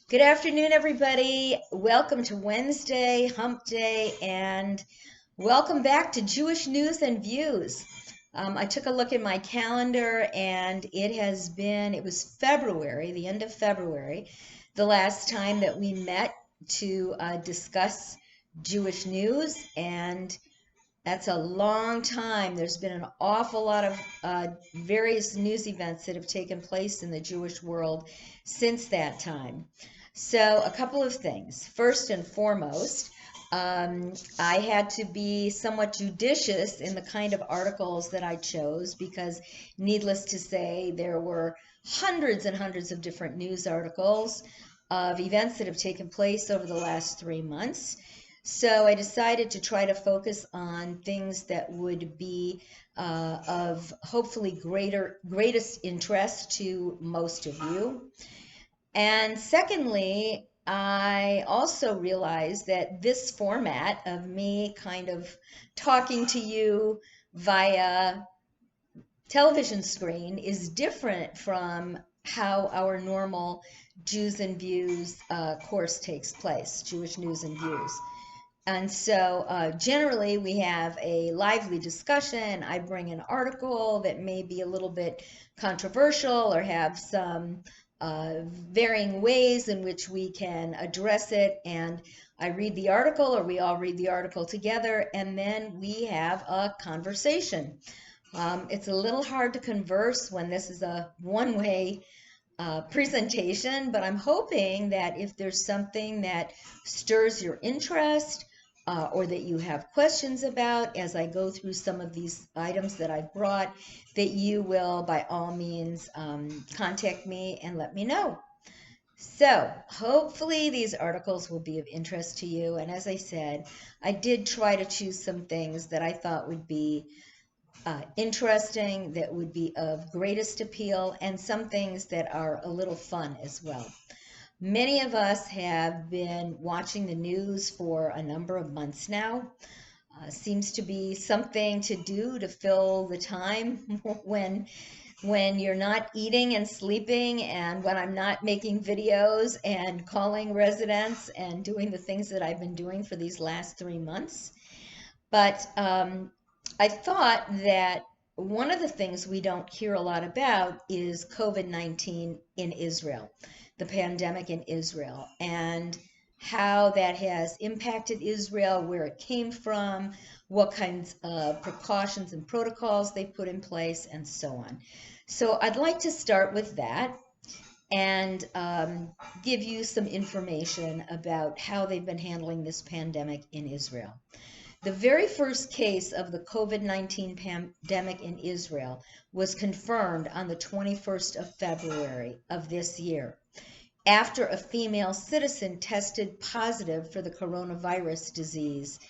Good afternoon, everybody. Welcome to Wednesday, Hump Day, and welcome back to Jewish News and Views. I took a look at my calendar, and it was February, the end of February, the last time that we met to discuss Jewish news, and that's a long time. There's been an awful lot of various news events that have taken place in the Jewish world since that time. So, a couple of things. First and foremost, I had to be somewhat judicious in the kind of articles that I chose because, needless to say, there were hundreds and hundreds of different news articles of events that have taken place over the last 3 months. So I decided to try to focus on things that would be of hopefully greatest interest to most of you. And secondly, I also realized that this format of me kind of talking to you via television screen is different from how our normal Jews and Views course takes place, Jewish News and Views. And so generally we have a lively discussion. I bring an article that may be a little bit controversial or have some varying ways in which we can address it. And I read the article, or we all read the article together, and then we have a conversation. It's a little hard to converse when this is a one-way presentation, but I'm hoping that if there's something that stirs your interest or that you have questions about as I go through some of these items that I've brought, that you will by all means contact me and let me know. So hopefully these articles will be of interest to you. And as I said, I did try to choose some things that I thought would be interesting, that would be of greatest appeal, and some things that are a little fun as well. Many of us have been watching the news for a number of months now. Seems to be something to do to fill the time when you're not eating and sleeping, and when I'm not making videos and calling residents and doing the things that I've been doing for these last 3 months. But I thought that one of the things we don't hear a lot about is COVID-19 in Israel, the pandemic in Israel, and how that has impacted Israel, where it came from, what kinds of precautions and protocols they put in place, and so on. So I'd like to start with that and give you some information about how they've been handling this pandemic in Israel. The very first case of the COVID-19 pandemic in Israel was confirmed on the 21st of February of this year, after a female citizen tested positive for the coronavirus disease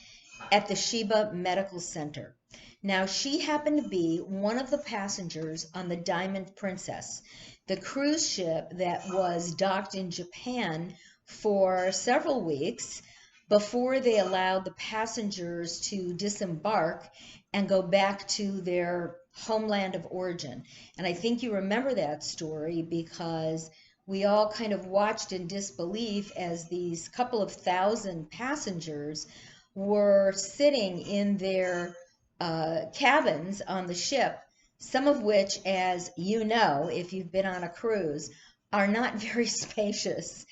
at the Sheba Medical Center. Now, she happened to be one of the passengers on the Diamond Princess, the cruise ship that was docked in Japan for several weeks before they allowed the passengers to disembark and go back to their homeland of origin. And I think you remember that story because we all kind of watched in disbelief as these couple of thousand passengers were sitting in their cabins on the ship, some of which, as you know, if you've been on a cruise, are not very spacious.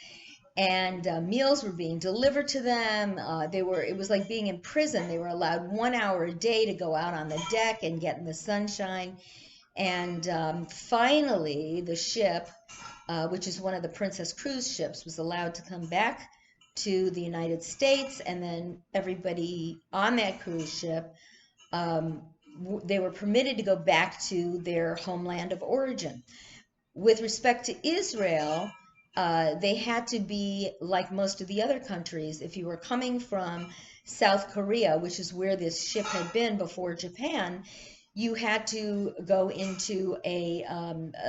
And meals were being delivered to them. It was like being in prison. They were allowed 1 hour a day to go out on the deck and get in the sunshine. And finally, the ship, which is one of the Princess cruise ships, was allowed to come back to the United States. And then everybody on that cruise ship, they were permitted to go back to their homeland of origin. With respect to Israel, they had to be like most of the other countries. If you were coming from South Korea, which is where this ship had been before Japan, you had to go into a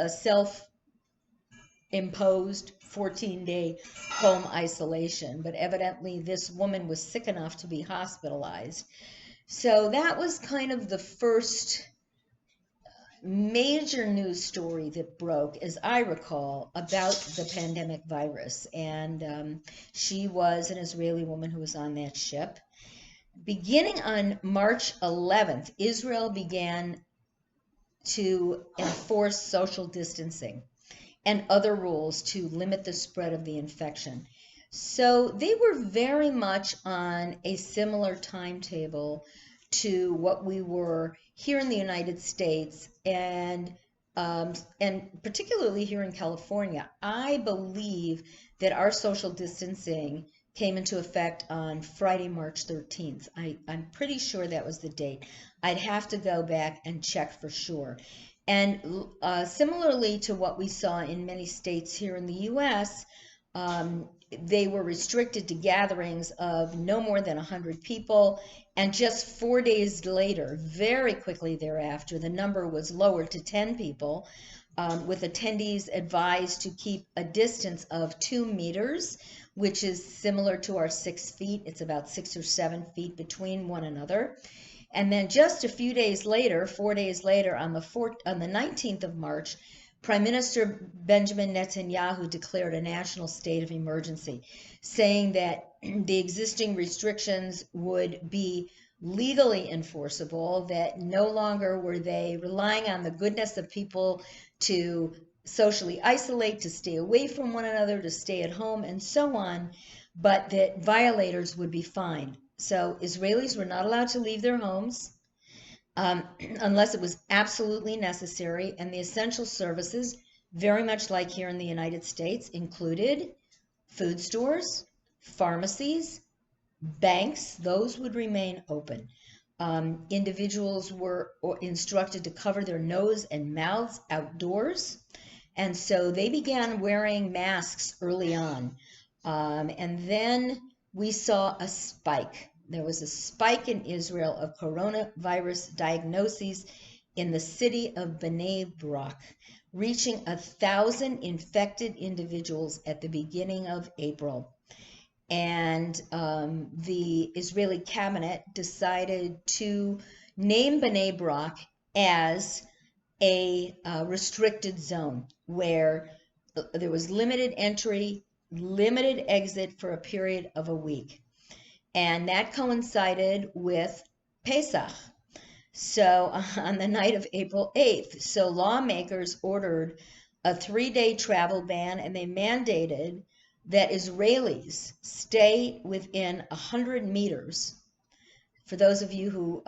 self-imposed 14-day home isolation. But evidently, this woman was sick enough to be hospitalized. So that was kind of the first major news story that broke, as I recall, about the pandemic virus. And she was an Israeli woman who was on that ship. Beginning on March 11th, Israel began to enforce social distancing and other rules to limit the spread of the infection. So they were very much on a similar timetable to what we were here in the United States and particularly here in California. I believe that our social distancing came into effect on Friday, March 13th. I'm pretty sure that was the date. I'd have to go back and check for sure. And similarly to what we saw in many states here in the U.S., they were restricted to gatherings of no more than 100 people. And just 4 days later, very quickly thereafter, the number was lowered to 10 people, with attendees advised to keep a distance of 2 meters, which is similar to our 6 feet. It's about 6 or 7 feet between one another. And then just a few days later, 4 days later, on the 19th of March, Prime Minister Benjamin Netanyahu declared a national state of emergency, saying that the existing restrictions would be legally enforceable, that no longer were they relying on the goodness of people to socially isolate, to stay away from one another, to stay at home, and so on, but that violators would be fined. So Israelis were not allowed to leave their homes unless it was absolutely necessary, and the essential services, very much like here in the United States, included food stores, pharmacies, banks. Those would remain open. Individuals were instructed to cover their nose and mouths outdoors, and so they began wearing masks early on. And then we saw a spike. There was a spike in Israel of coronavirus diagnoses in the city of Bnei Brak, reaching 1,000 infected individuals at the beginning of April. And the Israeli cabinet decided to name Bnei Brak as a restricted zone where there was limited entry, limited exit for a period of a week. And that coincided with Pesach. So on the night of April 8th, so lawmakers ordered a 3-day travel ban, and they mandated that Israelis stay within 100 meters. For those of you who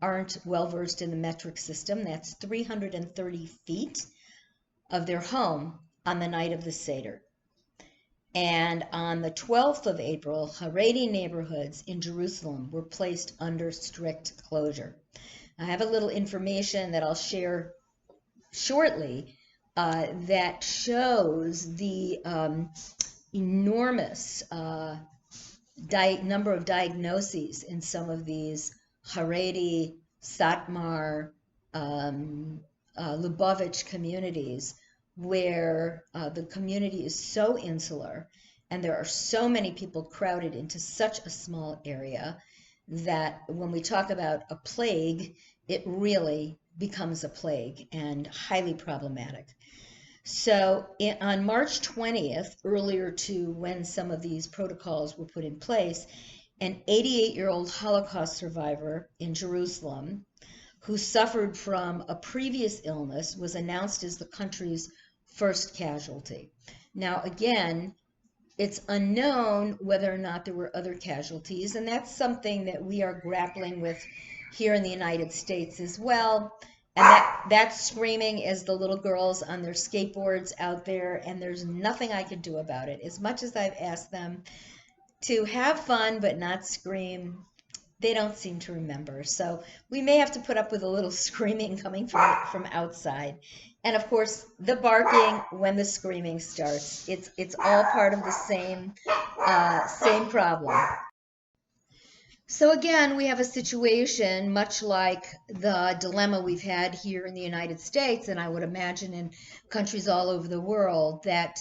aren't well versed in the metric system, that's 330 feet of their home on the night of the Seder. And on the 12th of April, Haredi neighborhoods in Jerusalem were placed under strict closure. I have a little information that I'll share shortly that shows the enormous number of diagnoses in some of these Haredi, Satmar, Lubavitch communities, where the community is so insular and there are so many people crowded into such a small area that when we talk about a plague, it really becomes a plague and highly problematic. So on March 20th, earlier to when some of these protocols were put in place, an 88-year-old Holocaust survivor in Jerusalem who suffered from a previous illness was announced as the country's first casualty. Now, again, it's unknown whether or not there were other casualties, and that's something that we are grappling with here in the United States as well. And that's screaming as the little girls on their skateboards out there, and there's nothing I could do about it. As much as I've asked them to have fun but not scream, they don't seem to remember. So we may have to put up with a little screaming coming from outside. And of course, the barking when the screaming starts. It's all part of the same problem. So again, we have a situation much like the dilemma we've had here in the United States, and I would imagine in countries all over the world, that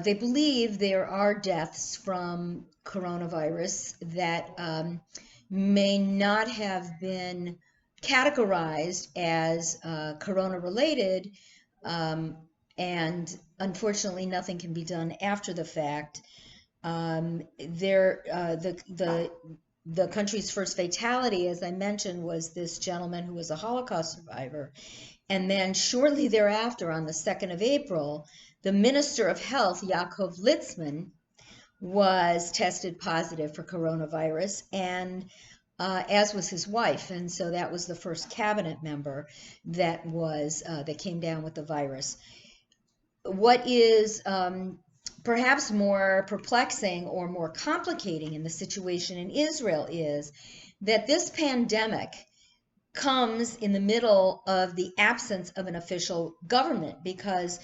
they believe there are deaths from coronavirus that may not have been categorized as corona-related, and unfortunately, nothing can be done after the fact. The country's first fatality, as I mentioned, was this gentleman who was a Holocaust survivor. And then shortly thereafter, on the 2nd of April, the Minister of Health, Yaakov Litzman, was tested positive for coronavirus, and as was his wife. And so that was the first cabinet member that came down with the virus. What is perhaps more perplexing or more complicating in the situation in Israel is that this pandemic comes in the middle of the absence of an official government, because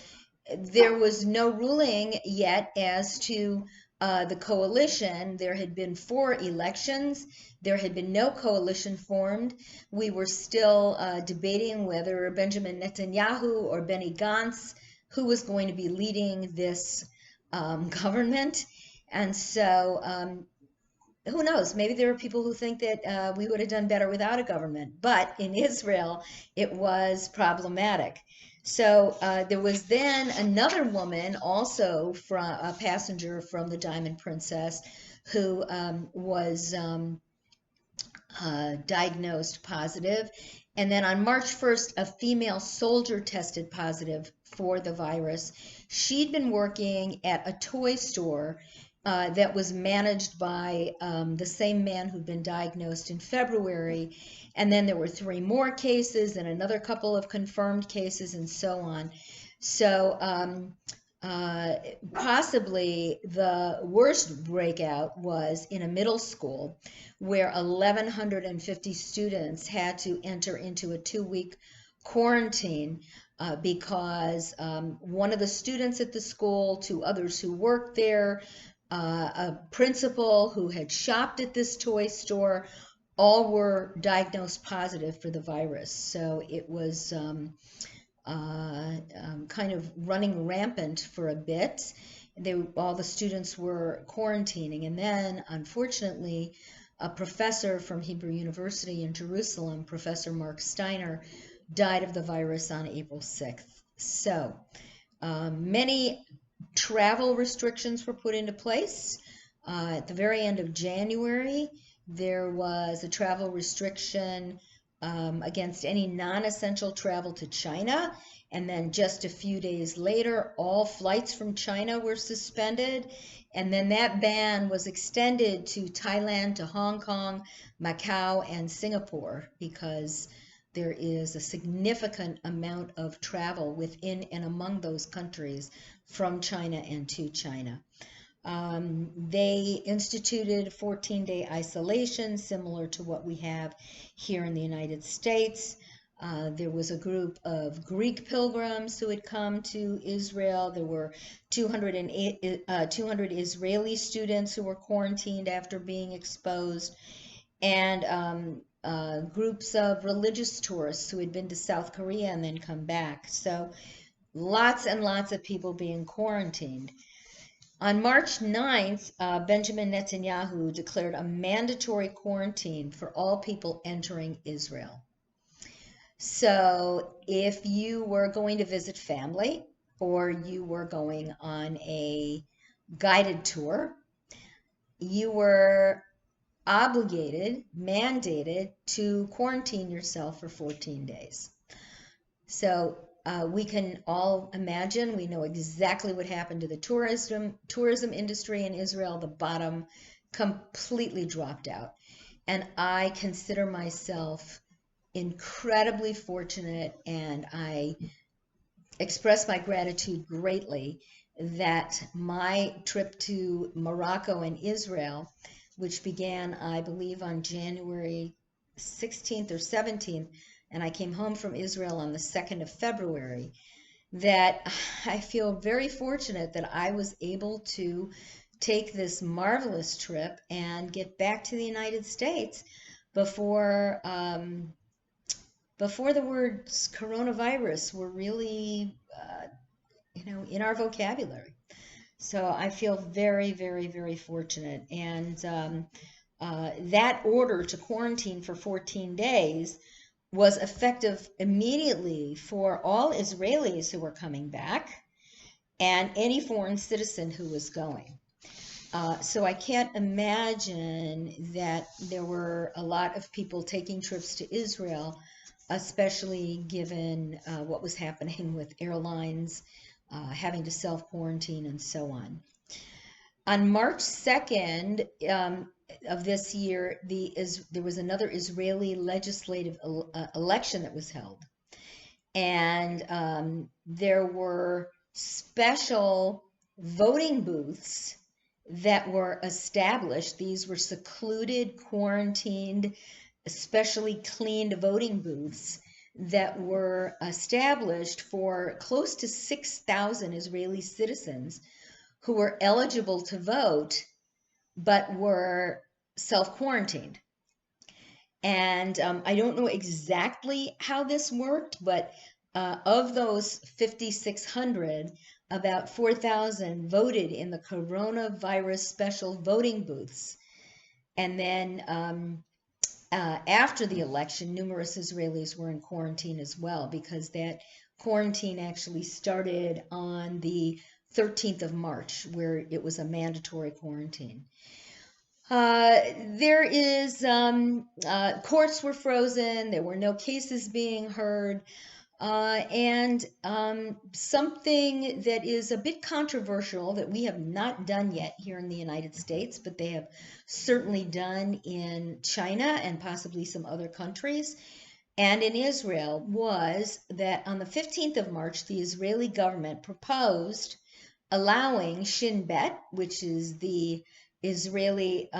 there was no ruling yet as to the coalition. There had been 4 elections. There had been no coalition formed. We were still debating whether Benjamin Netanyahu or Benny Gantz, who was going to be leading this government. And so who knows, maybe there are people who think that we would have done better without a government. But in Israel, it was problematic. So there was then another woman, also from a passenger from the Diamond Princess, who was diagnosed positive. And then on March 1st, a female soldier tested positive for the virus. She'd been working at a toy store that was managed by the same man who'd been diagnosed in February. And then there were 3 more cases and another couple of confirmed cases and so on. So possibly the worst breakout was in a middle school where 1,150 students had to enter into a 2-week quarantine because one of the students at the school, 2 others who worked there, a principal who had shopped at this toy store, all were diagnosed positive for the virus. So it was kind of running rampant for a bit. All the students were quarantining. And then, unfortunately, a professor from Hebrew University in Jerusalem, Professor Mark Steiner, died of the virus on April 6th. So many travel restrictions were put into place. At the very end of January, there was a travel restriction against any non-essential travel to China. And then just a few days later, all flights from China were suspended. And then that ban was extended to Thailand, to Hong Kong, Macau, and Singapore, because there is a significant amount of travel within and among those countries from China and to China. They instituted 14-day isolation, similar to what we have here in the United States. There was a group of Greek pilgrims who had come to Israel. There were 200 Israeli students who were quarantined after being exposed, and groups of religious tourists who had been to South Korea and then come back. So lots and lots of people being quarantined. On March 9th, Benjamin Netanyahu declared a mandatory quarantine for all people entering Israel. So if you were going to visit family, or you were going on a guided tour, you were obligated, mandated to quarantine yourself for 14 days. So we can all imagine, we know exactly what happened to the tourism industry in Israel. The bottom completely dropped out. And I consider myself incredibly fortunate, and I express my gratitude greatly that my trip to Morocco and Israel, which began, I believe, on January 16th or 17th, and I came home from Israel on the 2nd of February, that I feel very fortunate that I was able to take this marvelous trip and get back to the United States before the words coronavirus were really, in our vocabulary. So I feel very, very, very fortunate. And that order to quarantine for 14 days was effective immediately for all Israelis who were coming back and any foreign citizen who was going. So I can't imagine that there were a lot of people taking trips to Israel, especially given what was happening with airlines having to self-quarantine and so on. On March 2nd of this year, there was another Israeli legislative election that was held. And there were special voting booths that were established. These were secluded, quarantined, especially cleaned voting booths that were established for close to 6,000 Israeli citizens who were eligible to vote but were self-quarantined. And I don't know exactly how this worked, but of those 5,600, about 4,000 voted in the coronavirus special voting booths. And then after the election, numerous Israelis were in quarantine as well, because that quarantine actually started on the 13th of March, where it was a mandatory quarantine. There is, courts were frozen, there were no cases being heard, and something that is a bit controversial that we have not done yet here in the United States, but they have certainly done in China and possibly some other countries, and in Israel, was that on the 15th of March, the Israeli government proposed allowing Shin Bet, which is the Israeli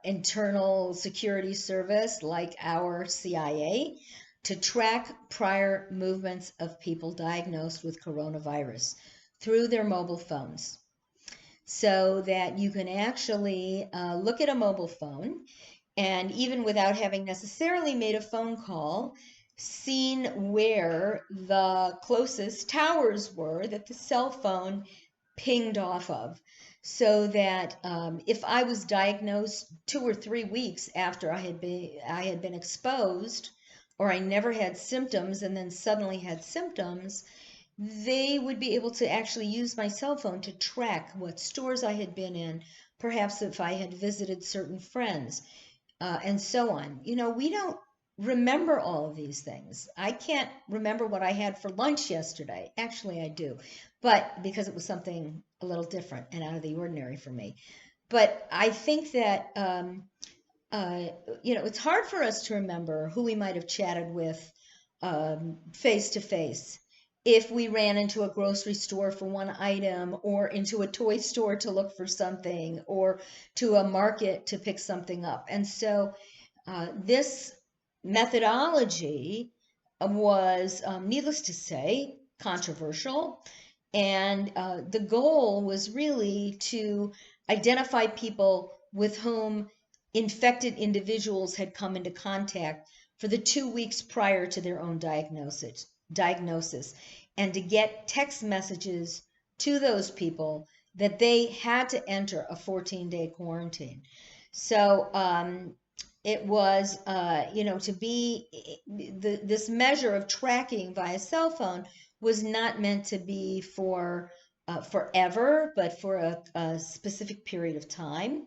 internal security service, like our CIA, to track prior movements of people diagnosed with coronavirus through their mobile phones, so that you can actually look at a mobile phone, and even without having necessarily made a phone call, seen where the closest towers were that the cell phone pinged off of, so that if I was diagnosed 2 or 3 weeks after I had been exposed, or I never had symptoms and then suddenly had symptoms, they would be able to actually use my cell phone to track what stores I had been in, perhaps if I had visited certain friends, and so on. You know, we don't remember all of these things. I can't remember what I had for lunch yesterday. Actually, I do, but because it was something a little different and out of the ordinary for me. But I think that, you know, it's hard for us to remember who we might have chatted with face to face if we ran into a grocery store for one item, or into a toy store to look for something, or to a market to pick something up. And so this methodology was, needless to say, controversial. And the goal was really to identify people with whom infected individuals had come into contact for the 2 weeks prior to their own diagnosis, and to get text messages to those people that they had to enter a 14-day quarantine. So it was, you know, to be this measure of tracking via cell phone was not meant to be for forever, but for a specific period of time.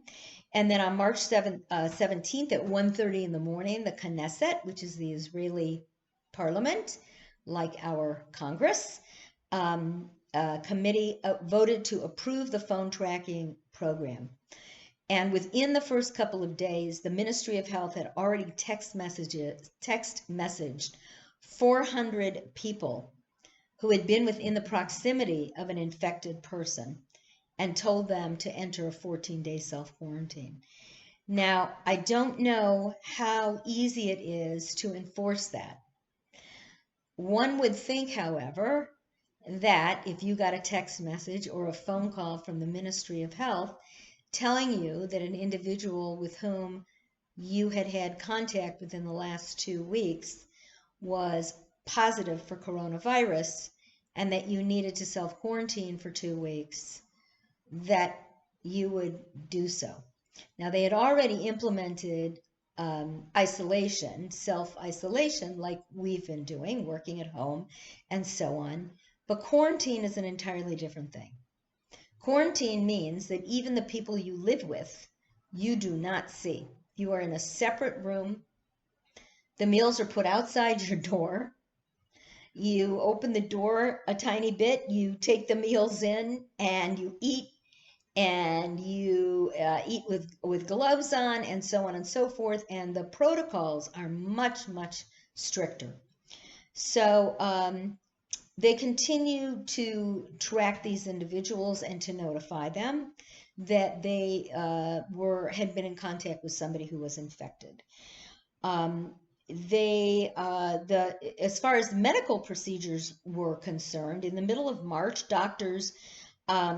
And then on March 17th at 1:30 in the morning, the Knesset, which is the Israeli parliament, like our Congress, committee voted to approve the phone tracking program. And within the first couple of days, the Ministry of Health had already text messaged 400 people who had been within the proximity of an infected person, and told them to enter a 14-day self-quarantine. Now, I don't know how easy it is to enforce that. One would think, however, that if you got a text message or a phone call from the Ministry of Health telling you that an individual with whom you had had contact within the last 2 weeks was positive for coronavirus, and that you needed to self-quarantine for 2 weeks, that you would do so. Now, they had already implemented isolation, self-isolation, like we've been doing, working at home and so on. But quarantine is an entirely different thing. Quarantine means that even the people you live with, you do not see. You are in a separate room. The meals are put outside your door. You open the door a tiny bit, you take the meals in, and you eat, and you eat with gloves on, and so on and so forth. And the protocols are much, much stricter. So they continue to track these individuals and to notify them that they had been in contact with somebody who was infected. As far as medical procedures were concerned, in the middle of March, doctors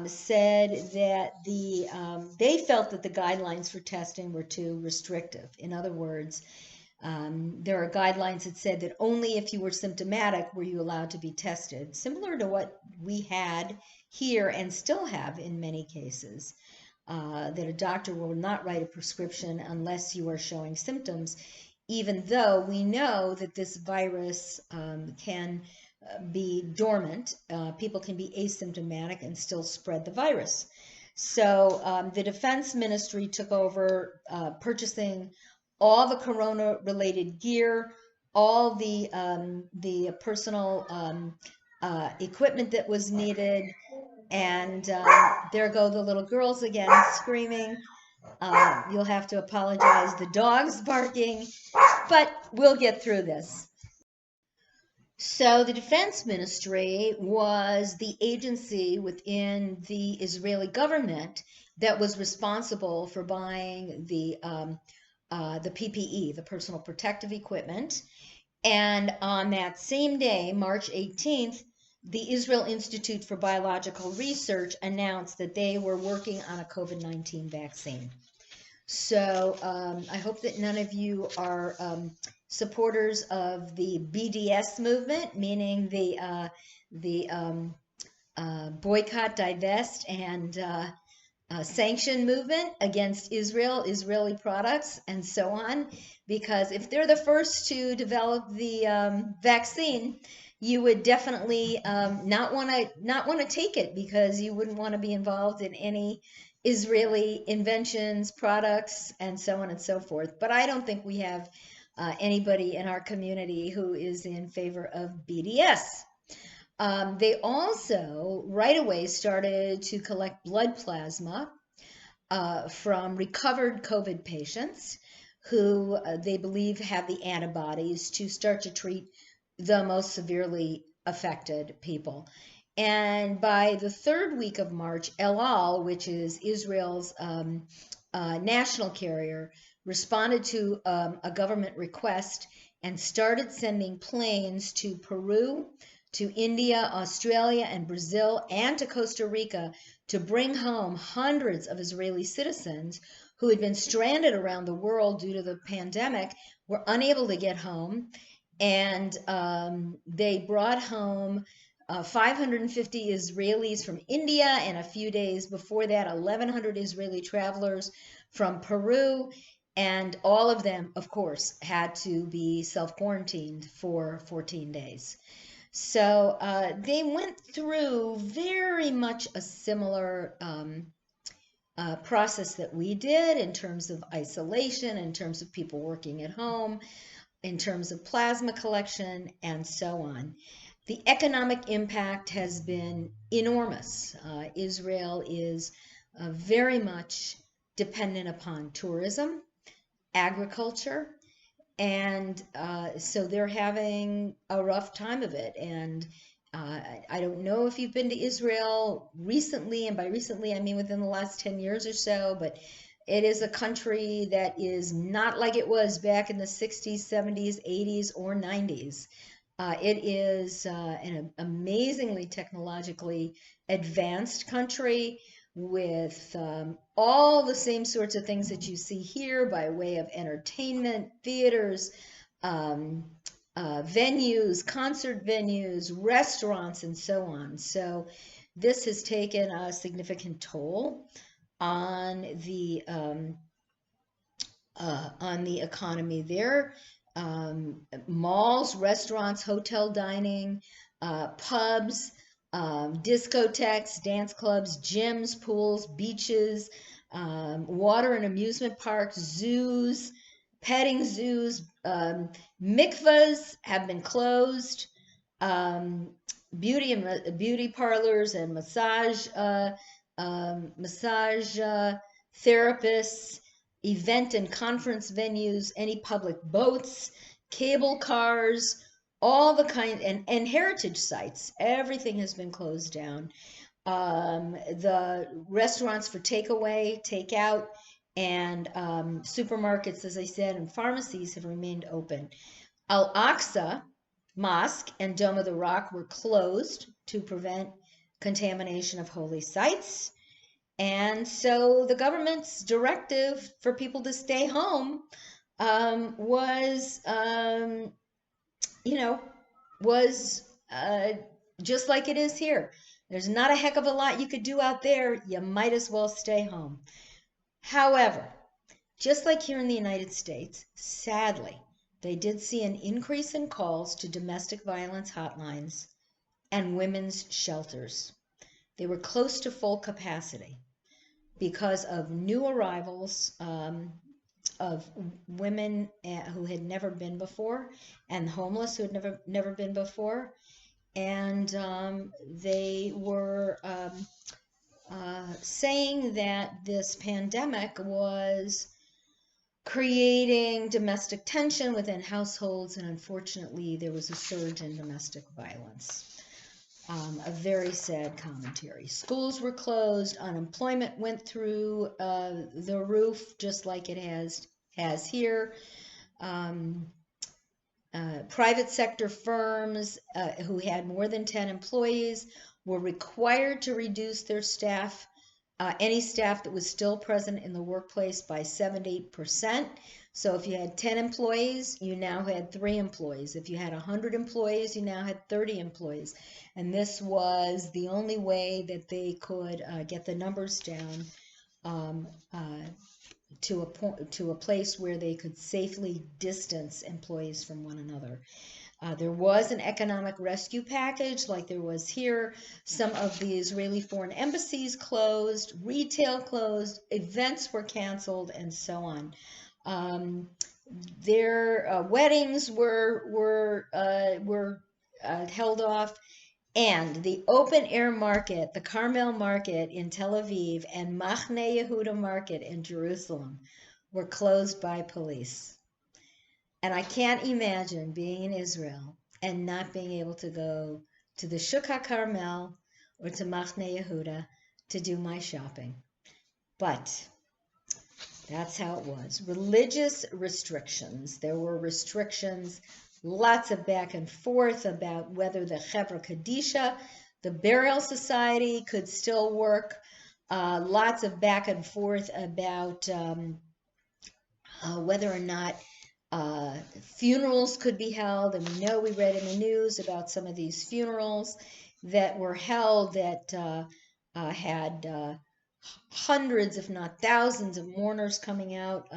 said that they felt that the guidelines for testing were too restrictive. In other words, there are guidelines that said that only if you were symptomatic were you allowed to be tested, similar to what we had here and still have in many cases, that a doctor will not write a prescription unless you are showing symptoms, even though we know that this virus can be dormant. People can be asymptomatic and still spread the virus. So the Defense Ministry took over purchasing all the corona-related gear, all the personal equipment that was needed, and there go the little girls again screaming. You'll have to apologize. The dog's barking, but we'll get through this. So the Defense Ministry was the agency within the Israeli government that was responsible for buying the PPE, the personal protective equipment. And on that same day, March 18th, the Israel Institute for Biological Research announced that they were working on a COVID-19 vaccine. So I hope that none of you are supporters of the BDS movement, meaning the boycott, divest, and sanction movement against Israel, Israeli products, and so on. Because if they're the first to develop the vaccine, you would definitely not want to take it, because you wouldn't want to be involved in any Israeli inventions, products, and so on and so forth. But I don't think we have anybody in our community who is in favor of BDS. They also right away started to collect blood plasma from recovered COVID patients who they believe have the antibodies to start to treat the most severely affected people. And by the third week of March, El Al, which is Israel's national carrier, responded to a government request and started sending planes to Peru, to India, Australia, and Brazil, and to Costa Rica to bring home hundreds of Israeli citizens who had been stranded around the world due to the pandemic, were unable to get home. And they brought home 550 Israelis from India, and a few days before that, 1,100 Israeli travelers from Peru. And all of them, of course, had to be self-quarantined for 14 days. So they went through very much a similar process that we did in terms of isolation, in terms of people working at home, in terms of plasma collection, and so on. The economic impact has been enormous. Israel is very much dependent upon tourism, agriculture, and so they're having a rough time of it. And I don't know if you've been to Israel recently, and by recently I mean within the last 10 years or so, but it is a country that is not like it was back in the 60s, 70s, 80s, or 90s. It is an amazingly technologically advanced country with all the same sorts of things that you see here by way of entertainment, theaters, venues, concert venues, restaurants, and so on. So this has taken a significant toll on the on the economy there. Malls, restaurants, hotel dining, pubs, discotheques, dance clubs, gyms, pools, beaches, water and amusement parks, zoos, petting zoos, mikvahs have been closed. Um, beauty parlors and massage therapists, event and conference venues, any public boats, cable cars, all the kind, and heritage sites. Everything has been closed down. The restaurants for takeaway, takeout, and supermarkets, as I said, and pharmacies have remained open. Al-Aqsa Mosque and Dome of the Rock were closed to prevent contamination of holy sites. And so the government's directive for people to stay home was, was just like it is here. There's not a heck of a lot you could do out there. You might as well stay home. However, just like here in the United States, sadly, they did see an increase in calls to domestic violence hotlines and women's shelters. They were close to full capacity because of new arrivals of women who had never been before, and homeless who had never been before. And they were saying that this pandemic was creating domestic tension within households, and unfortunately there was a surge in domestic violence. A very sad commentary. Schools were closed, unemployment went through the roof, just like it has here. Private sector firms who had more than 10 employees were required to reduce their staff, any staff that was still present in the workplace, by 78%. So if you had 10 employees, you now had 3 employees. If you had 100 employees, you now had 30 employees. And this was the only way that they could get the numbers down to a place where they could safely distance employees from one another. There was an economic rescue package like there was here. Some of the Israeli foreign embassies closed, retail closed, events were canceled, and so on. Their weddings were held off, and the open air market, the Carmel market in Tel Aviv and Machne Yehuda market in Jerusalem were closed by police. And I can't imagine being in Israel and not being able to go to the Shuk HaCarmel or to Machne Yehuda to do my shopping. But that's how it was. Religious restrictions. There were restrictions, lots of back and forth about whether the Chevra Kadisha, the Burial Society, could still work. Lots of back and forth about whether or not funerals could be held. And we read in the news about some of these funerals that were held that had hundreds, if not thousands, of mourners coming out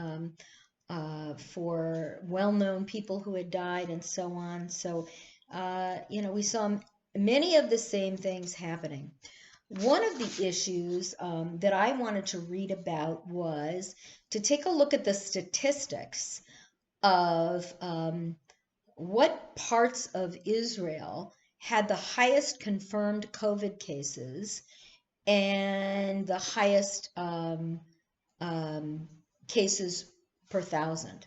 for well-known people who had died, and so on. So, we saw many of the same things happening. One of the issues that I wanted to read about was to take a look at the statistics of what parts of Israel had the highest confirmed COVID cases and the highest cases per 1,000.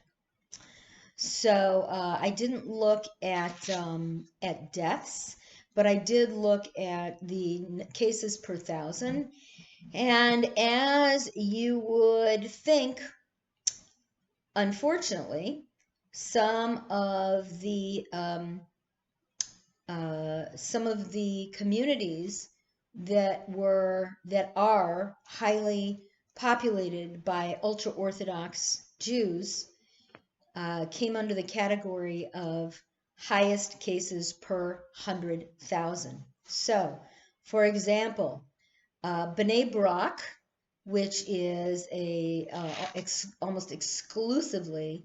So I didn't look at deaths, but I did look at the cases per 1,000. And as you would think, unfortunately, some of the communities that are highly populated by ultra-Orthodox Jews came under the category of highest cases per 100,000. So, for example, Bnei Brak which is a almost exclusively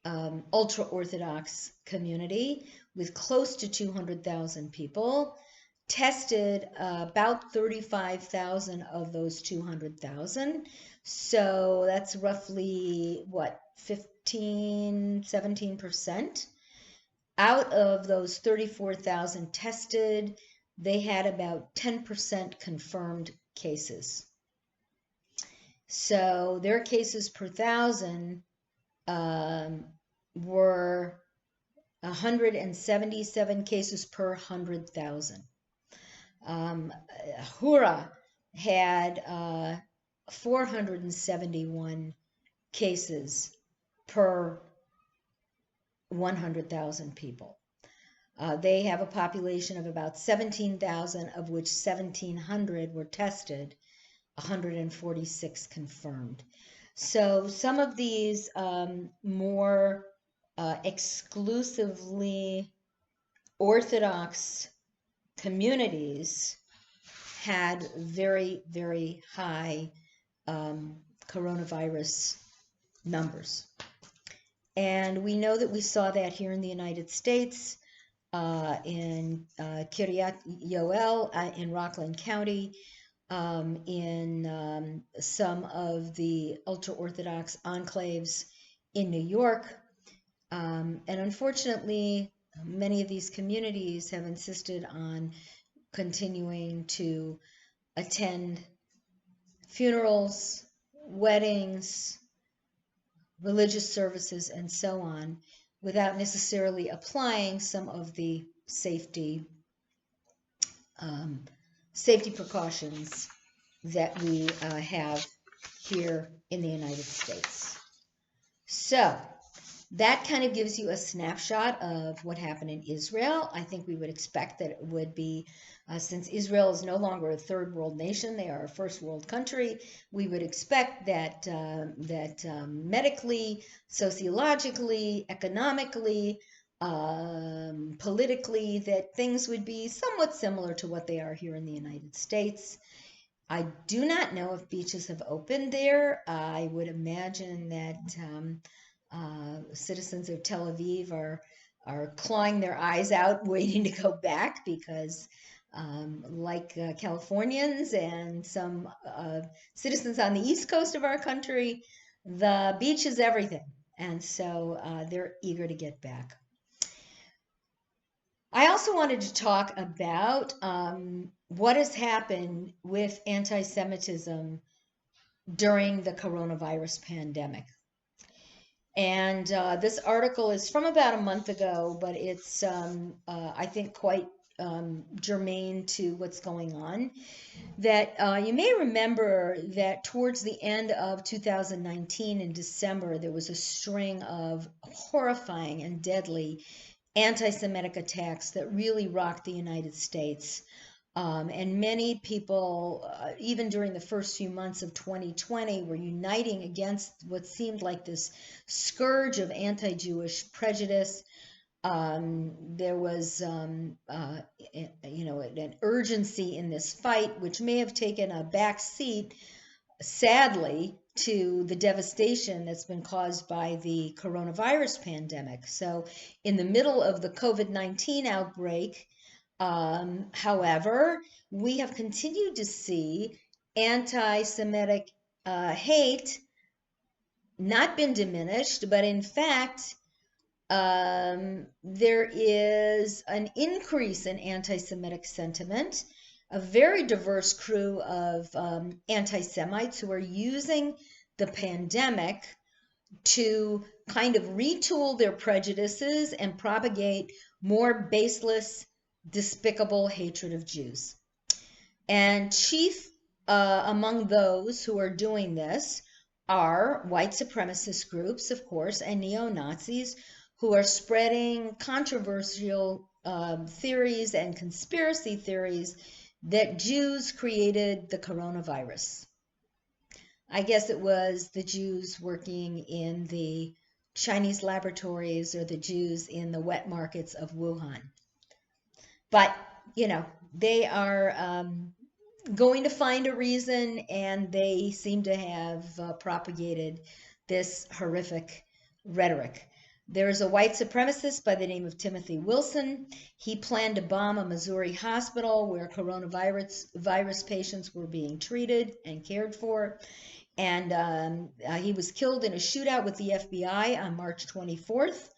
ultra-Orthodox community with close to 200,000 people, tested about 35,000 of those 200,000. So that's roughly what, 15, 17%. Out of those 34,000 tested, they had about 10% confirmed cases. So their cases per thousand were 177 cases per 100,000. Hura had 471 cases per 100,000 people. They have a population of about 17,000, of which 1,700 were tested, 146 confirmed. So some of these more exclusively Orthodox communities had very, very high coronavirus numbers. And we know that we saw that here in the United States, in Kiryat Yoel, in Rockland County, in some of the ultra-Orthodox enclaves in New York. And unfortunately, many of these communities have insisted on continuing to attend funerals, weddings, religious services, and so on, without necessarily applying some of the safety precautions that we have here in the United States. So that kind of gives you a snapshot of what happened in Israel. I think we would expect that it would be, since Israel is no longer a third world nation, they are a first world country, we would expect that medically, sociologically, economically, politically, that things would be somewhat similar to what they are here in the United States. I do not know if beaches have opened there. I would imagine that citizens of Tel Aviv are clawing their eyes out, waiting to go back, because like Californians and some citizens on the East Coast of our country, the beach is everything, and so they're eager to get back. I also wanted to talk about what has happened with anti-Semitism during the coronavirus pandemic. And this article is from about a month ago, but it's, I think, quite germane to what's going on. That you may remember that towards the end of 2019 in December, there was a string of horrifying and deadly anti-Semitic attacks that really rocked the United States. And many people, even during the first few months of 2020, were uniting against what seemed like this scourge of anti-Jewish prejudice. There was, an urgency in this fight, which may have taken a back seat, sadly, to the devastation that's been caused by the coronavirus pandemic. So in the middle of the COVID-19 outbreak, however, we have continued to see anti-Semitic hate not been diminished, but in fact, there is an increase in anti-Semitic sentiment, a very diverse crew of anti-Semites who are using the pandemic to kind of retool their prejudices and propagate more baseless, despicable hatred of Jews. And chief among those who are doing this are white supremacist groups, of course, and neo-Nazis who are spreading controversial theories and conspiracy theories that Jews created the coronavirus. I guess it was the Jews working in the Chinese laboratories or the Jews in the wet markets of Wuhan. But, they are going to find a reason, and they seem to have propagated this horrific rhetoric. There's a white supremacist by the name of Timothy Wilson. He planned to bomb a Missouri hospital where coronavirus patients were being treated and cared for. And he was killed in a shootout with the FBI on March 24th.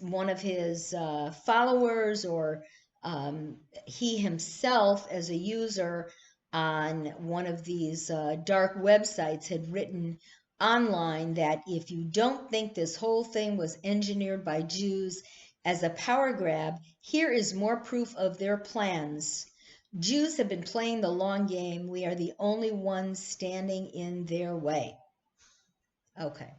One of his followers, or he himself as a user on one of these dark websites, had written online that if you don't think this whole thing was engineered by Jews as a power grab, here is more proof of their plans. Jews have been playing the long game. We are the only ones standing in their way. Okay.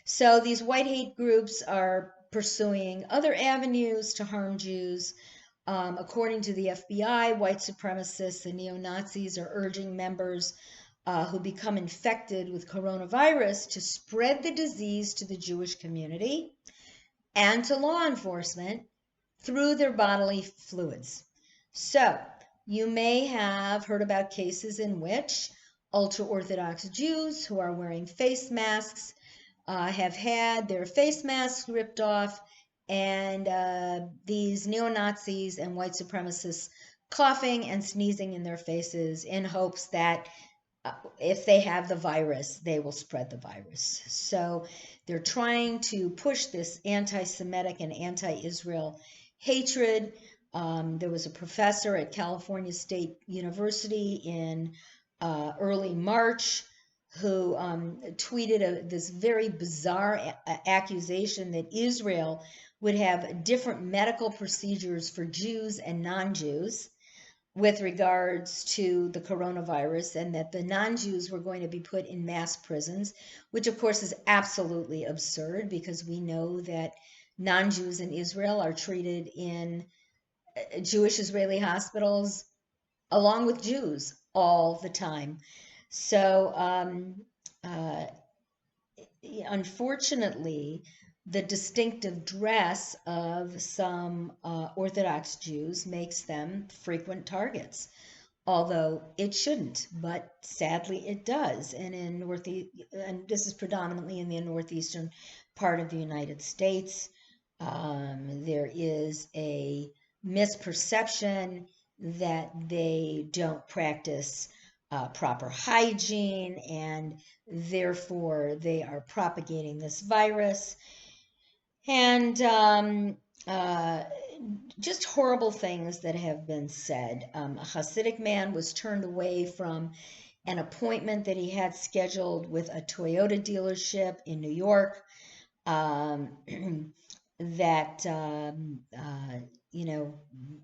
So these white hate groups are pursuing other avenues to harm Jews. According to the FBI, white supremacists and neo-Nazis are urging members who become infected with coronavirus to spread the disease to the Jewish community and to law enforcement through their bodily fluids. So you may have heard about cases in which ultra-Orthodox Jews who are wearing face masks have had their face masks ripped off, and these neo-Nazis and white supremacists coughing and sneezing in their faces in hopes that if they have the virus, they will spread the virus. So they're trying to push this anti-Semitic and anti-Israel hatred. There was a professor at California State University in early March who tweeted this very bizarre accusation that Israel would have different medical procedures for Jews and non-Jews with regards to the coronavirus, and that the non-Jews were going to be put in mass prisons, which of course is absolutely absurd, because we know that non-Jews in Israel are treated in Jewish Israeli hospitals along with Jews all the time. So unfortunately, the distinctive dress of some Orthodox Jews makes them frequent targets, although it shouldn't, but sadly it does. And and this is predominantly in the northeastern part of the United States. There is a misperception that they don't practice proper hygiene, and therefore they are propagating this virus. And just horrible things that have been said. A Hasidic man was turned away from an appointment that he had scheduled with a Toyota dealership in New York.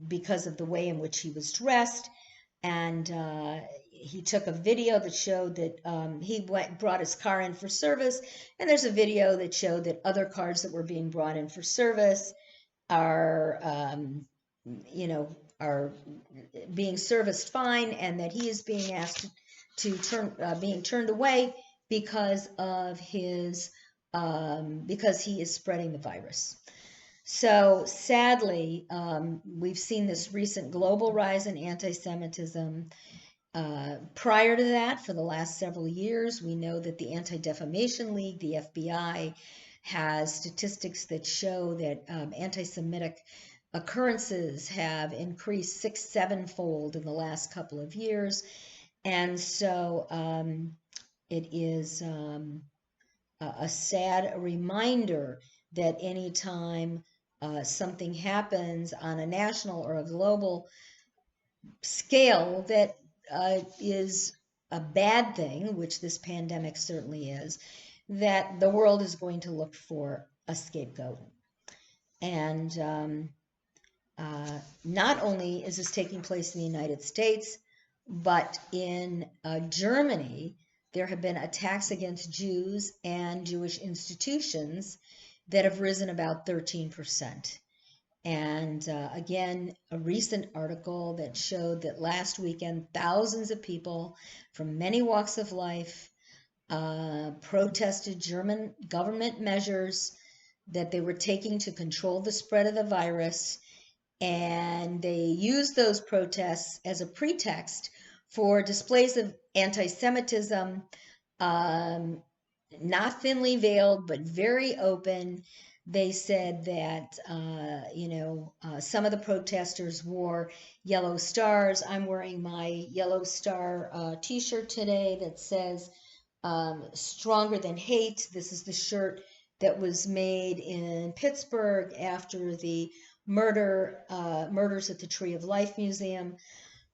Because of the way in which he was dressed. And he took a video that showed that he brought his car in for service, and there's a video that showed that other cars that were being brought in for service are being serviced fine, and that he is being asked to being turned away because of because he is spreading the virus. So sadly, we've seen this recent global rise in anti-Semitism. Prior to that, for the last several years, we know that the Anti-Defamation League, the FBI, has statistics that show that anti-Semitic occurrences have increased 6-7-fold in the last couple of years. And so it is a sad reminder that anytime something happens on a national or a global scale that is a bad thing, which this pandemic certainly is, that the world is going to look for a scapegoat. And not only is this taking place in the United States, but in Germany, there have been attacks against Jews and Jewish institutions that have risen about 13%. And again, a recent article that showed that last weekend, thousands of people from many walks of life protested German government measures that they were taking to control the spread of the virus, and they used those protests as a pretext for displays of anti-Semitism, um, not thinly veiled, but very open. They said that, some of the protesters wore yellow stars. I'm wearing my yellow star t-shirt today that says Stronger Than Hate. This is the shirt that was made in Pittsburgh after the murders at the Tree of Life Museum.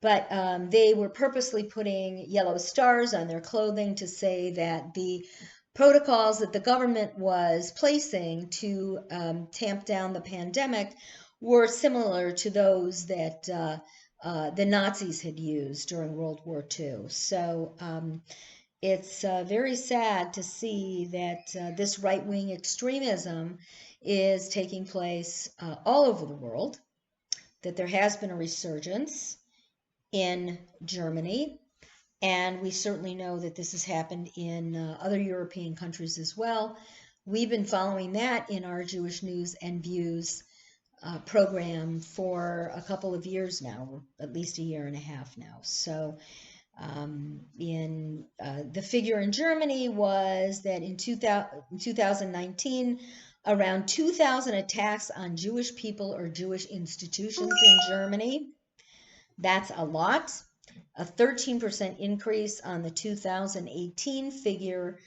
But they were purposely putting yellow stars on their clothing to say that the protocols that the government was placing to tamp down the pandemic were similar to those that the Nazis had used during World War II. So it's very sad to see that this right-wing extremism is taking place all over the world, that there has been a resurgence in Germany, and we certainly know that this has happened in other European countries as well. We've been following that in our Jewish News and Views program for a couple of years now, at least a year and a half now. So the figure in Germany was that in 2019, around 2,000 attacks on Jewish people or Jewish institutions in Germany. That's a lot. A 13% increase on the 2018 figure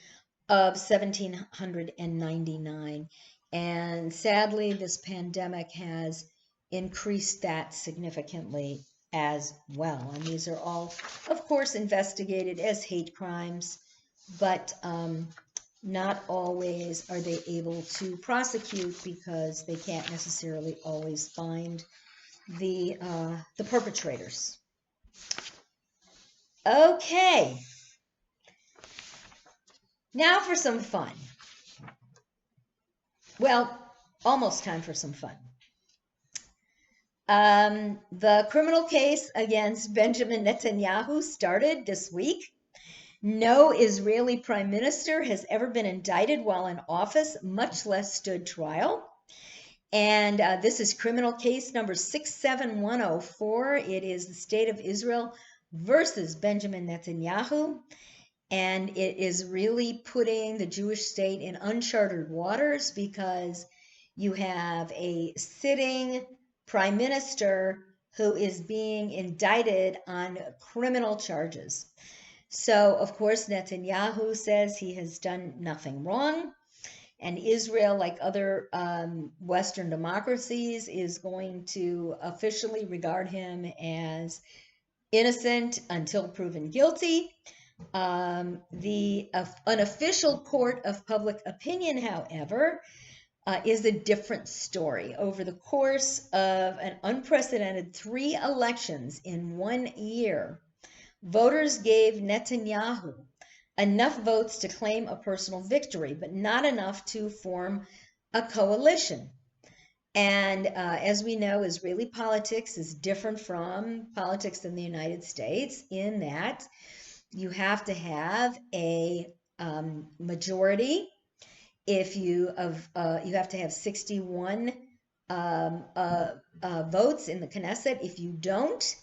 of 1,799. And sadly, this pandemic has increased that significantly as well. And these are all, of course, investigated as hate crimes, but not always are they able to prosecute because they can't necessarily always find the perpetrators. Okay, now for some fun. Well, almost time for some fun. The criminal case against Benjamin Netanyahu started this week. No Israeli prime minister has ever been indicted while in office, much less stood trial. And this is criminal case number 67104. It is the state of Israel versus Benjamin Netanyahu. And it is really putting the Jewish state in uncharted waters because you have a sitting prime minister who is being indicted on criminal charges. So, of course, Netanyahu says he has done nothing wrong. And Israel, like other Western democracies, is going to officially regard him as innocent until proven guilty. An official court of public opinion, however, is a different story. Over the course of an unprecedented 3 elections in 1 year, voters gave Netanyahu enough votes to claim a personal victory, but not enough to form a coalition. And as we know, Israeli politics is different from politics in the United States in that you have to have a majority. If you have to have 61 votes in the Knesset. If you don't,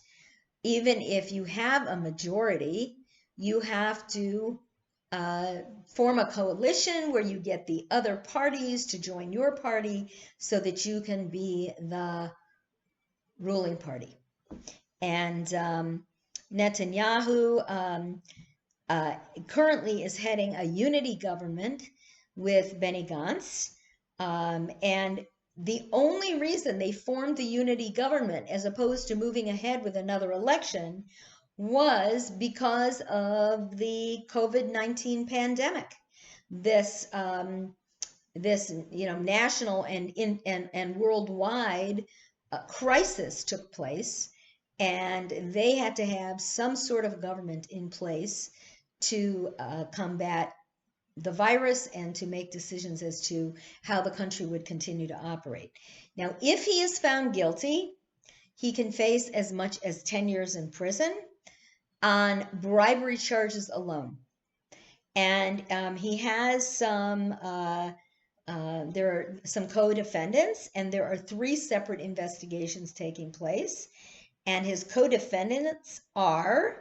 even if you have a majority, you have to form a coalition where you get the other parties to join your party so that you can be the ruling party. And Netanyahu currently is heading a unity government with Benny Gantz. And the only reason they formed the unity government as opposed to moving ahead with another election was because of the COVID-19 pandemic. This national and worldwide crisis took place, and they had to have some sort of government in place to combat the virus and to make decisions as to how the country would continue to operate. Now, if he is found guilty, he can face as much as 10 years in prison on bribery charges alone. And he has some there are some co-defendants, and there are 3 separate investigations taking place. And his co-defendants are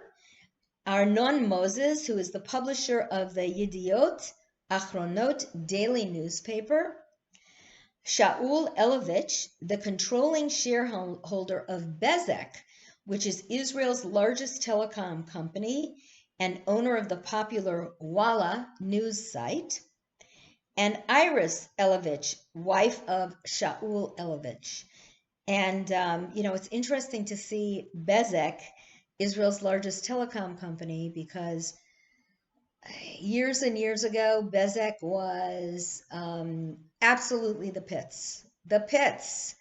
Arnon Moses, who is the publisher of the Yediot Achronot daily newspaper, Shaul Elovich, the controlling shareholder of Bezek, which is Israel's largest telecom company and owner of the popular Walla news site, and Iris Elovich, wife of Shaul Elovich. And, it's interesting to see Bezek, Israel's largest telecom company, because years and years ago, Bezek was absolutely the pits. The pits.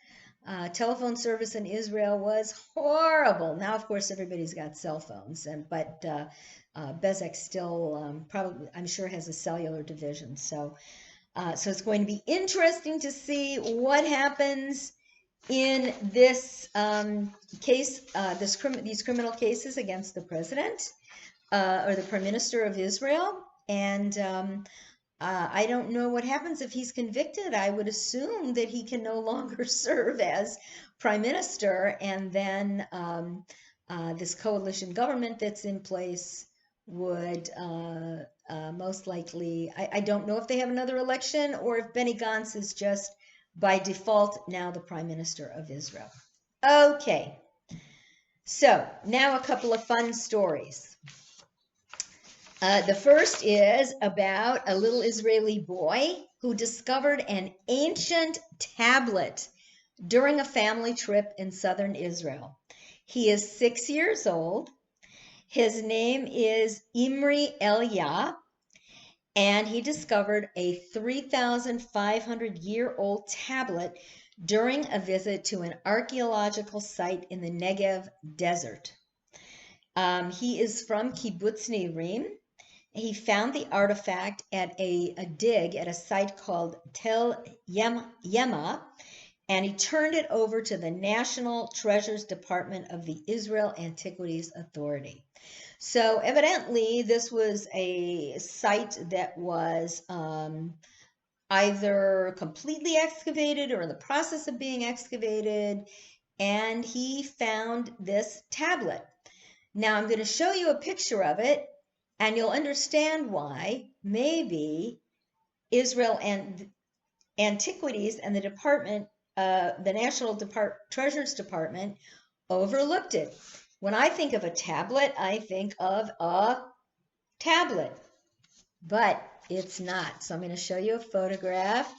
Telephone service in Israel was horrible. Now, of course, everybody's got cell phones, but Bezek still probably, I'm sure, has a cellular division. So it's going to be interesting to see what happens in this case, these criminal cases against the president or the prime minister of Israel. And I don't know what happens if he's convicted. I would assume that he can no longer serve as prime minister, and then this coalition government that's in place would most likely, I don't know if they have another election or if Benny Gantz is just by default now the prime minister of Israel. Okay, so now a couple of fun stories. The first is about a little Israeli boy who discovered an ancient tablet during a family trip in southern Israel. He is 6 years old. His name is Imri Elia, and he discovered a 3,500-year-old tablet during a visit to an archaeological site in the Negev desert. He is from Kibbutz Neirim. He found the artifact at a dig at a site called Tel Yema, and he turned it over to the National Treasures Department of the Israel Antiquities Authority. So evidently this was a site that was either completely excavated or in the process of being excavated, and he found this tablet. Now I'm going to show you a picture of it, and you'll understand why maybe Israel and Antiquities and the department, the National Treasures Department, overlooked it. When I think of a tablet, I think of a tablet, but it's not. So I'm going to show you a photograph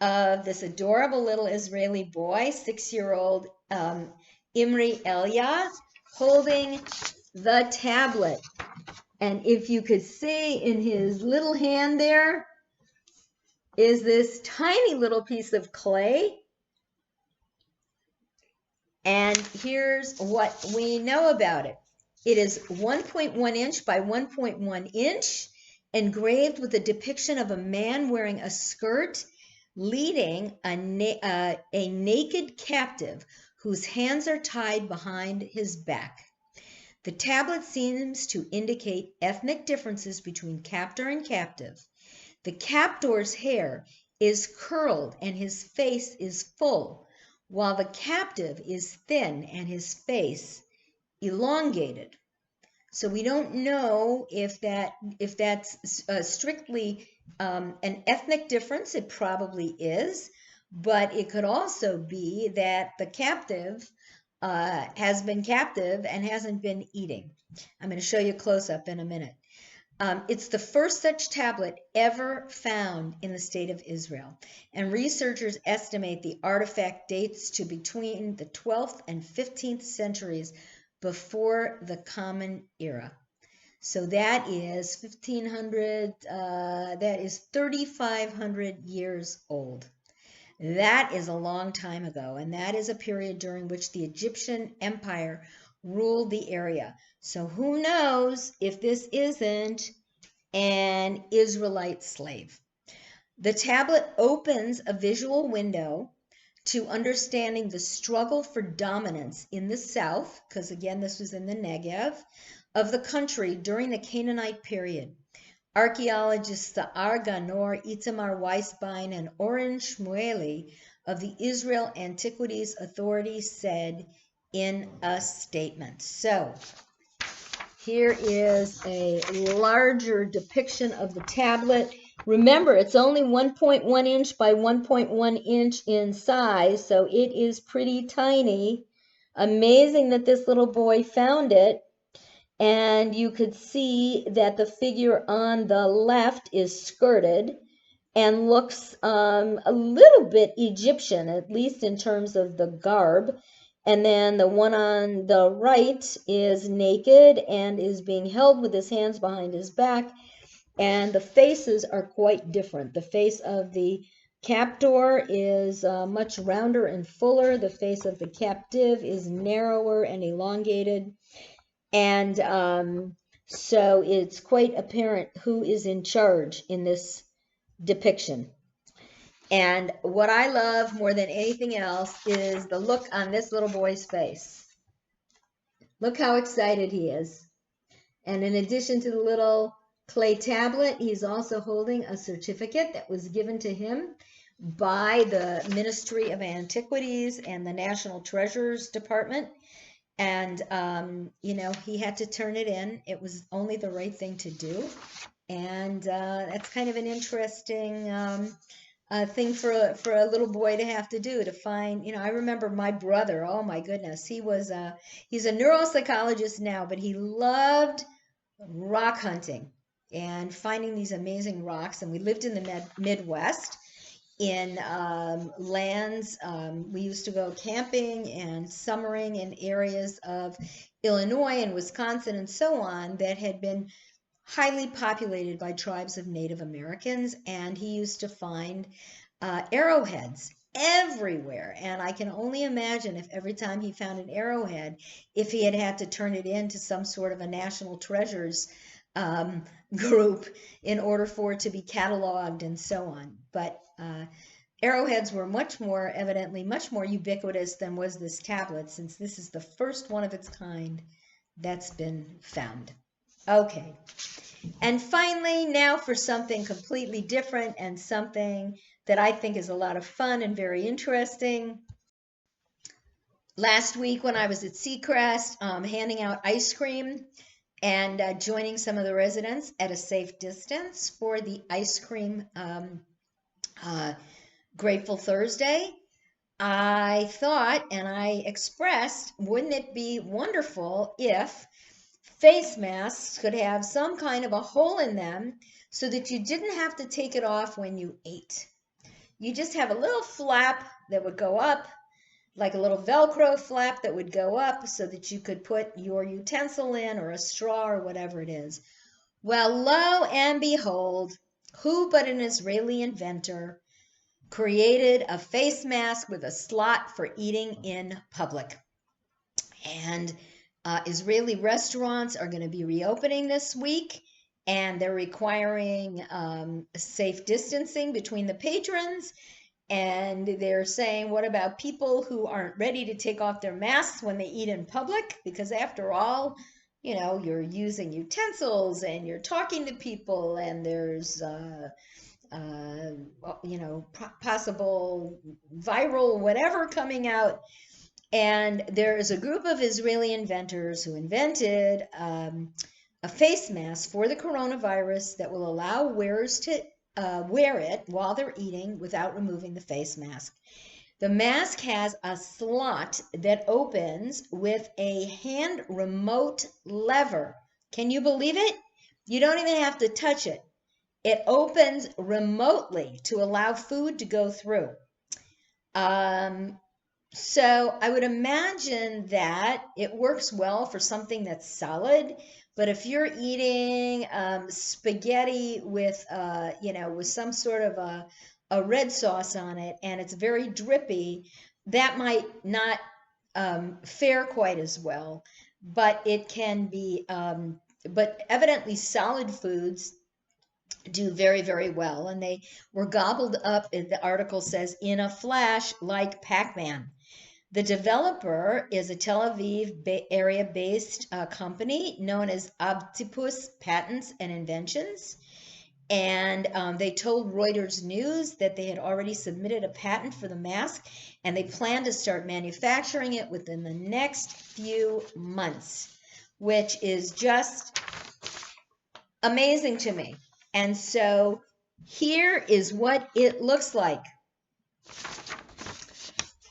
of this adorable little Israeli boy, 6-year-old Imri Elia, holding the tablet. And if you could see in his little hand there is this tiny little piece of clay. And here's what we know about it. It is 1.1 inch by 1.1 inch, engraved with a depiction of a man wearing a skirt leading a naked captive whose hands are tied behind his back. The tablet seems to indicate ethnic differences between captor and captive. The captor's hair is curled and his face is full, while the captive is thin and his face elongated. So we don't know if that's strictly an ethnic difference. It probably is, but it could also be that the captive has been captive and hasn't been eating. I'm going to show you a close-up in a minute. It's the first such tablet ever found in the state of Israel, and researchers estimate the artifact dates to between the 12th and 15th centuries before the Common Era. So that is 1500, that is 3,500 years old. That is a long time ago, and that is a period during which the Egyptian Empire ruled the area. So who knows if this isn't an Israelite slave. The tablet opens a visual window to understanding the struggle for dominance in the south, because again, this was in the Negev, of the country during the Canaanite period, Archaeologists Sa'ar Ganor, Itamar Weisbein, and Oren Shmueli of the Israel Antiquities Authority said in a statement. So here is a larger depiction of the tablet. Remember, it's only 1.1 inch by 1.1 inch in size, so it is pretty tiny. Amazing that this little boy found it. And you could see that the figure on the left is skirted and looks a little bit Egyptian, at least in terms of the garb. And then the one on the right is naked and is being held with his hands behind his back. And the faces are quite different. The face of the captor is much rounder and fuller. The face of the captive is narrower and elongated. And so it's quite apparent who is in charge in this depiction. And what I love more than anything else is the look on this little boy's face. Look how excited he is. And in addition to the little clay tablet, he's also holding a certificate that was given to him by the Ministry of Antiquities and the National Treasures Department. And, you know, he had to turn it in. It was only the right thing to do. And that's kind of an interesting thing for a little boy to have to do, to find, you know. I remember my brother, oh my goodness, he's a neuropsychologist now, but he loved rock hunting and finding these amazing rocks. And we lived in the Midwest in lands. We used to go camping and summering in areas of Illinois and Wisconsin and so on that had been highly populated by tribes of Native Americans, and he used to find arrowheads everywhere. And I can only imagine if every time he found an arrowhead, if he had to turn it into some sort of a national treasures group in order for it to be cataloged and so on. But arrowheads were evidently much more ubiquitous than was this tablet, since this is the first one of its kind that's been found. Okay. And finally, now for something completely different and something that I think is a lot of fun and very interesting. Last week when I was at Seacrest, handing out ice cream and joining some of the residents at a safe distance for the ice cream Grateful Thursday, I thought and I expressed, wouldn't it be wonderful if face masks could have some kind of a hole in them so that you didn't have to take it off when you ate. You just have a little flap that would go up, like a little Velcro flap that would go up so that you could put your utensil in, or a straw, or whatever it is. Well, lo and behold, who but an Israeli inventor created a face mask with a slot for eating in public. And Israeli restaurants are going to be reopening this week, and they're requiring safe distancing between the patrons. And they're saying, what about people who aren't ready to take off their masks when they eat in public? Because after all, you know, you're using utensils and you're talking to people, and there's you know, possible viral whatever coming out. And there is a group of Israeli inventors who invented a face mask for the coronavirus that will allow wearers to wear it while they're eating without removing the face mask. The mask has a slot that opens with a hand remote lever. Can you believe it? You don't even have to touch it. It opens remotely to allow food to go through. So I would imagine that it works well for something that's solid, but if you're eating spaghetti with, you know, with some sort of a red sauce on it and it's very drippy, that might not fare quite as well. But it can be, but evidently solid foods do very, very well. And they were gobbled up, the article says, in a flash like Pac-Man. The developer is a Tel Aviv area-based company known as Optipus Patents and Inventions. And they told Reuters News that they had already submitted a patent for the mask, and they plan to start manufacturing it within the next few months, which is just amazing to me. And so here is what it looks like.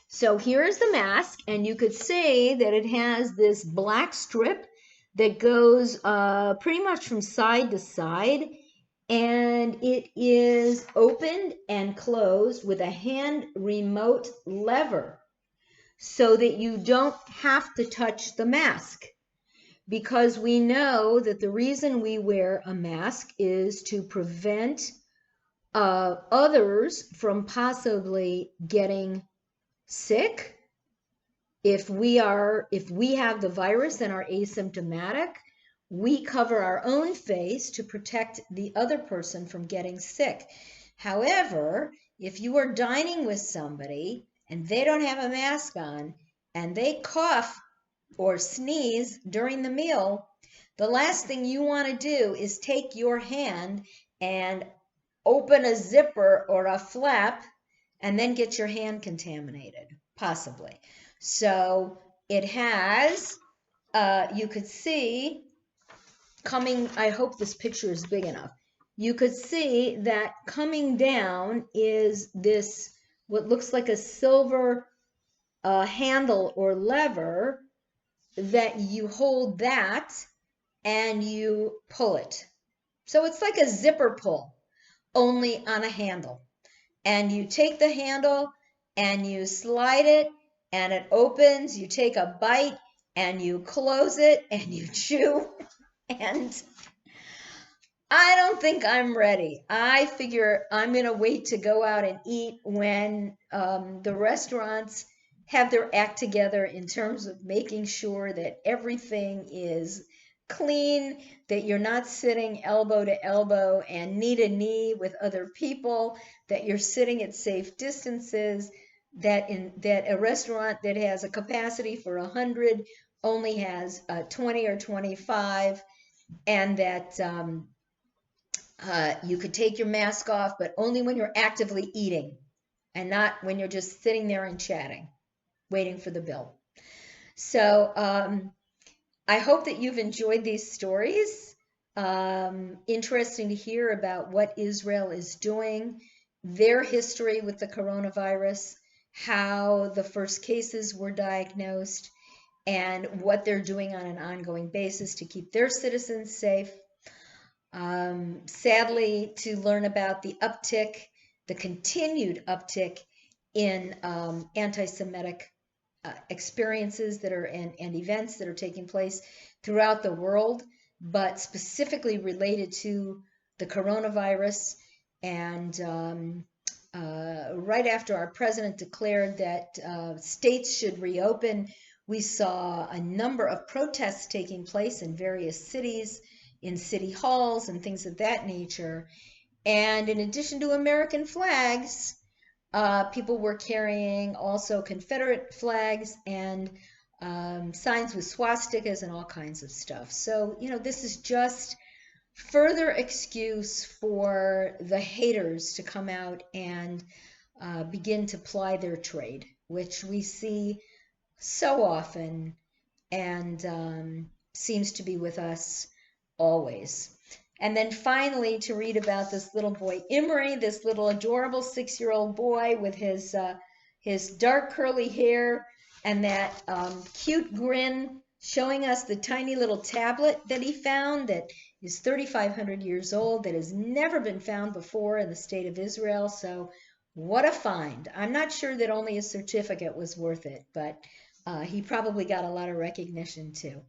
So here is the mask, and you could see that it has this black strip that goes pretty much from side to side, and it is opened and closed with a hand remote lever so that you don't have to touch the mask, because we know that the reason we wear a mask is to prevent others from possibly getting sick. If we have the virus and are asymptomatic, we cover our own face to protect the other person from getting sick. However, if you are dining with somebody and they don't have a mask on and they cough or sneeze during the meal, the last thing you want to do is take your hand and open a zipper or a flap and then get your hand contaminated, possibly. So it has, you could see coming, I hope this picture is big enough. You could see that coming down is this, what looks like a silver handle or lever that you hold that and you pull it. So it's like a zipper pull, only on a handle. And you take the handle and you slide it and it opens, you take a bite and you close it and you chew. And I don't think I'm ready. I figure I'm going to wait to go out and eat when the restaurants have their act together in terms of making sure that everything is clean, that you're not sitting elbow to elbow and knee to knee with other people, that you're sitting at safe distances, that a restaurant that has a capacity for 100 only has 20 or 25, and that you could take your mask off, but only when you're actively eating and not when you're just sitting there and chatting, waiting for the bill. So I hope that you've enjoyed these stories. Interesting to hear about what Israel is doing, their history with the coronavirus, how the first cases were diagnosed, and what they're doing on an ongoing basis to keep their citizens safe. Sadly, to learn about the continued uptick in anti-Semitic experiences that are and events that are taking place throughout the world, but specifically related to the coronavirus. And right after our president declared that states should reopen, we saw a number of protests taking place in various cities, in city halls and things of that nature. And in addition to American flags, people were carrying also Confederate flags and signs with swastikas and all kinds of stuff. So, this is just further excuse for the haters to come out and begin to ply their trade, which we see so often and seems to be with us always. And then finally, to read about this little boy, Imri, this little adorable 6-year-old boy with his dark curly hair and that cute grin, showing us the tiny little tablet that he found that is 3,500 years old, that has never been found before in the state of Israel. So what a find. I'm not sure that only a certificate was worth it, but he probably got a lot of recognition too.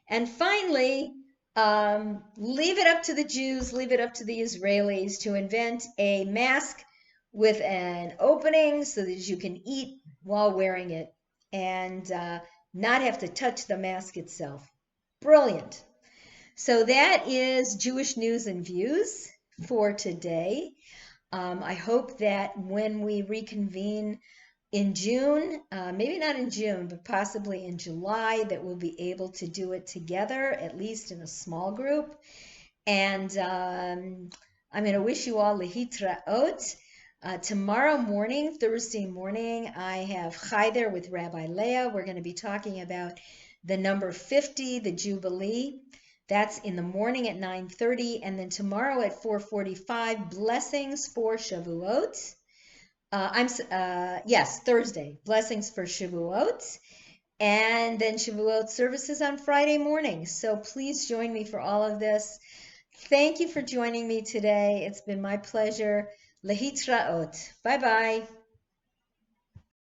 And finally, leave it up to the Jews, leave it up to the Israelis to invent a mask with an opening so that you can eat while wearing it and not have to touch the mask itself. Brilliant. So that is Jewish News and Views for today. I hope that when we reconvene in June, maybe not in June, but possibly in July, that we'll be able to do it together, at least in a small group. And I'm going to wish you all lehitraot. Tomorrow morning, Thursday morning, I have Chai there with Rabbi Leah. We're going to be talking about the number 50, the Jubilee. That's in the morning at 9:30, and then tomorrow at 4:45, blessings for Shavuot. Yes, Thursday, blessings for Shavuot, and then Shavuot services on Friday morning. So please join me for all of this. Thank you for joining me today. It's been my pleasure. Lehitraot. Bye bye.